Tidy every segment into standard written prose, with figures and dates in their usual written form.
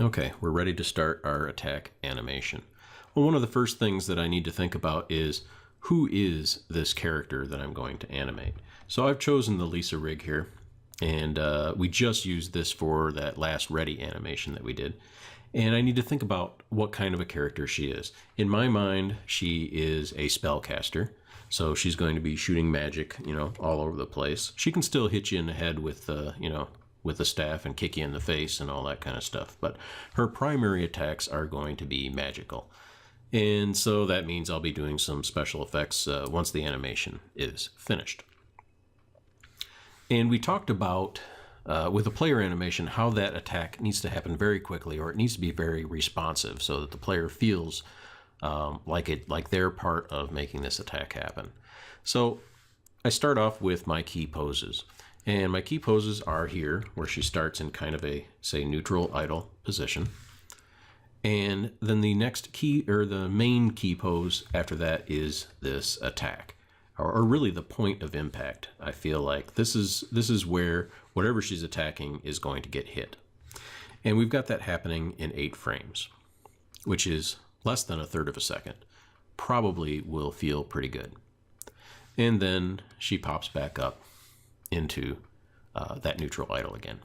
Okay, we're ready to start our attack animation. Well, one of the first things that I need to think about is who is this character that I'm going to animate? So I've chosen the Lisa rig here, and we just used this for that last ready animation that we did. And I need to think about what kind of a character she is. In my mind, she is a spellcaster. So she's going to be shooting magic, all over the place. She can still hit you in the head with, with the staff and kick you in the face and all that kind of stuff. But her primary attacks are going to be magical. And so that means I'll be doing some special effects once the animation is finished. And we talked about, with a player animation, how that attack needs to happen very quickly, or it needs to be very responsive so that the player feels like they're part of making this attack happen. So I start off with my key poses. And my key poses are here, where she starts in kind of a, say, neutral idle position. And then the next key, or the main key pose after that, is this attack, or really the point of impact. I feel like this is where whatever she's attacking is going to get hit. And we've got that happening in 8 frames, which is less than a third of a second. Probably will feel pretty good. And then she pops back up into that neutral idle again.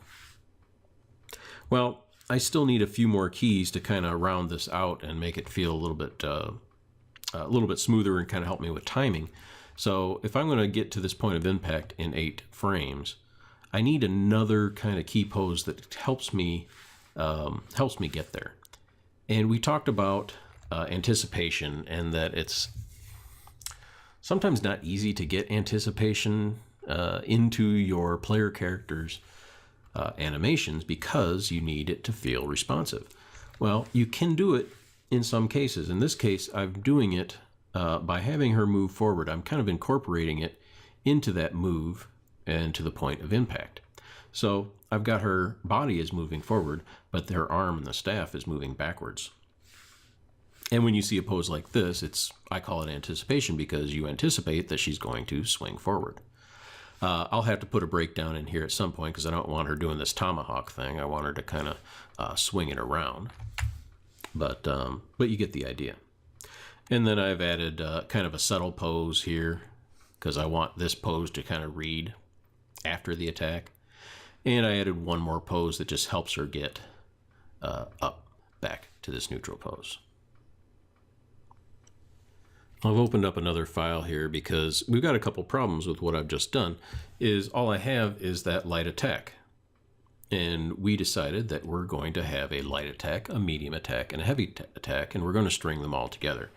Well, I still need a few more keys to kind of round this out and make it feel a little bit smoother and kind of help me with timing. So if I'm going to get to this point of impact in 8 frames, I need another kind of key pose that helps me get there. And we talked about anticipation, and that it's sometimes not easy to get anticipation into your player characters' animations because you need it to feel responsive. Well, you can do it in some cases. In this case, I'm doing it by having her move forward. I'm kind of incorporating it into that move and to the point of impact. So I've got her body is moving forward, but her arm and the staff is moving backwards. And when you see a pose like this, I call it anticipation, because you anticipate that she's going to swing forward. I'll have to put a breakdown in here at some point, because I don't want her doing this tomahawk thing. I want her to kind of swing it around. But you get the idea. And then I've added kind of a subtle pose here, because I want this pose to kind of read after the attack. And I added one more pose that just helps her get up back to this neutral pose. I've opened up another file here because we've got a couple problems with what I've just done. Is all I have is that light attack. And we decided that we're going to have a light attack, a medium attack, and a heavy attack, and we're going to string them all together.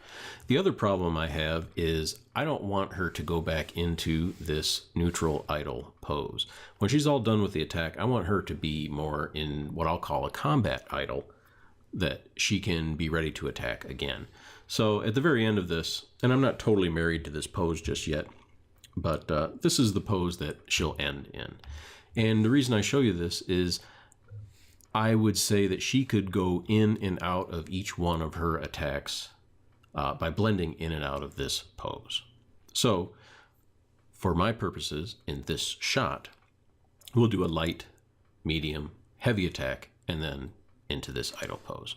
The other problem I have is I don't want her to go back into this neutral idle pose. When she's all done with the attack, I want her to be more in what I'll call a combat idle, that she can be ready to attack again. So at the very end of this, and I'm not totally married to this pose just yet, but this is the pose that she'll end in. And the reason I show you this is I would say that she could go in and out of each one of her attacks by blending in and out of this pose. So for my purposes in this shot, we'll do a light, medium, heavy attack, and then into this idle pose.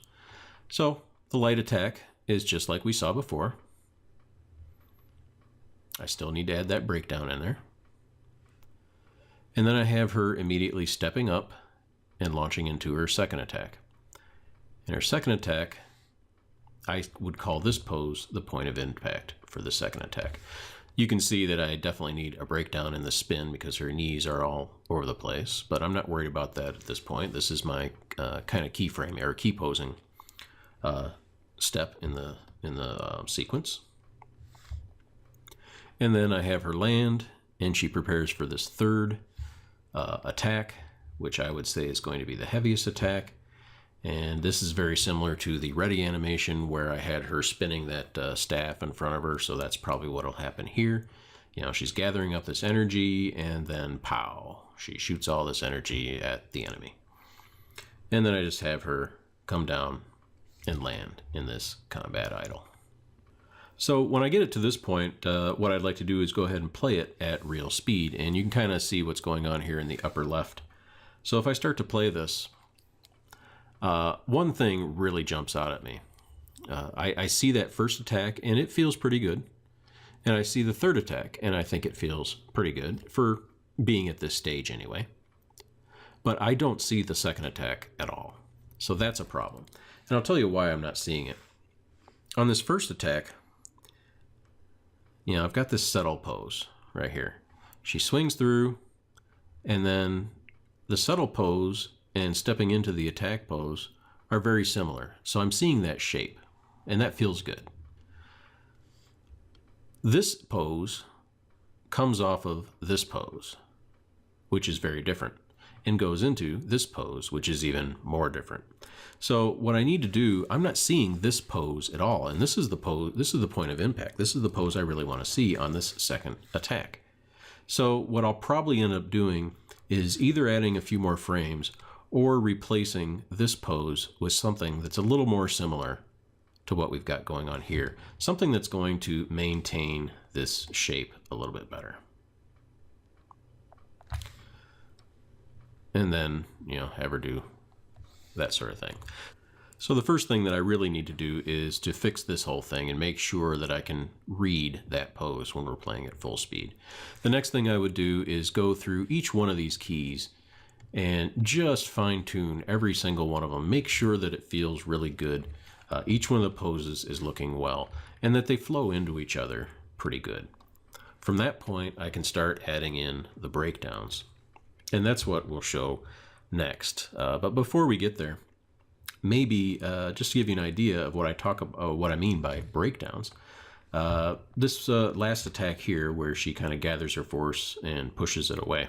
So the light attack is just like we saw before. I still need to add that breakdown in there. And then I have her immediately stepping up and launching into her second attack. In her second attack, I would call this pose the point of impact for the second attack. You can see that I definitely need a breakdown in the spin because her knees are all over the place, but I'm not worried about that at this point. This is my kind of keyframe or key posing step in the sequence. And then I have her land, and she prepares for this third attack, which I would say is going to be the heaviest attack. And this is very similar to the ready animation where I had her spinning that staff in front of her, so that's probably what will happen here. She's gathering up this energy, and then pow, she shoots all this energy at the enemy. And then I just have her come down and land in this combat idle. So when I get it to this point, what I'd like to do is go ahead and play it at real speed, and you can kind of see what's going on here in the upper left. So if I start to play this, One thing really jumps out at me. I see that first attack and it feels pretty good. And I see the third attack and I think it feels pretty good for being at this stage anyway. But I don't see the second attack at all. So that's a problem. And I'll tell you why I'm not seeing it. On this first attack, I've got this settle pose right here. She swings through, and then the settle pose and stepping into the attack pose are very similar. So I'm seeing that shape, and that feels good. This pose comes off of this pose, which is very different, and goes into this pose, which is even more different. So what I need to do, I'm not seeing this pose at all, and this is the pose, this is the point of impact. This is the pose I really want to see on this second attack. So what I'll probably end up doing is either adding a few more frames or replacing this pose with something that's a little more similar to what we've got going on here. Something that's going to maintain this shape a little bit better. And then, have her do that sort of thing. So the first thing that I really need to do is to fix this whole thing and make sure that I can read that pose when we're playing at full speed. The next thing I would do is go through each one of these keys and just fine-tune every single one of them. Make sure that it feels really good. Each one of the poses is looking well and that they flow into each other pretty good. From that point, I can start adding in the breakdowns. And that's what we'll show next. But before we get there, maybe just to give you an idea of what I mean by breakdowns, this last attack here where she kind of gathers her force and pushes it away.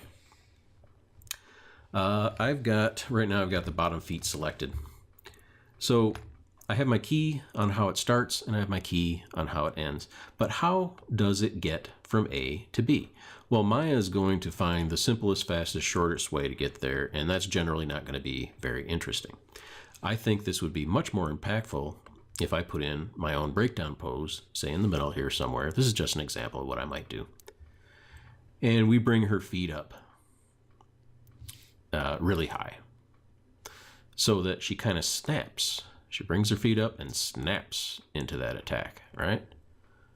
Right now I've got the bottom feet selected. So I have my key on how it starts and I have my key on how it ends. But how does it get from A to B? Well, Maya is going to find the simplest, fastest, shortest way to get there, and that's generally not going to be very interesting. I think this would be much more impactful if I put in my own breakdown pose, say in the middle here somewhere. This is just an example of what I might do. And we bring her feet up really high so that she kind of snaps. She brings her feet up and snaps into that attack, right?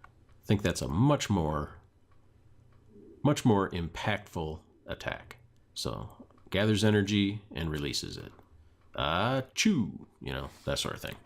I think that's a much more impactful attack. So gathers energy and releases it. Chew, that sort of thing.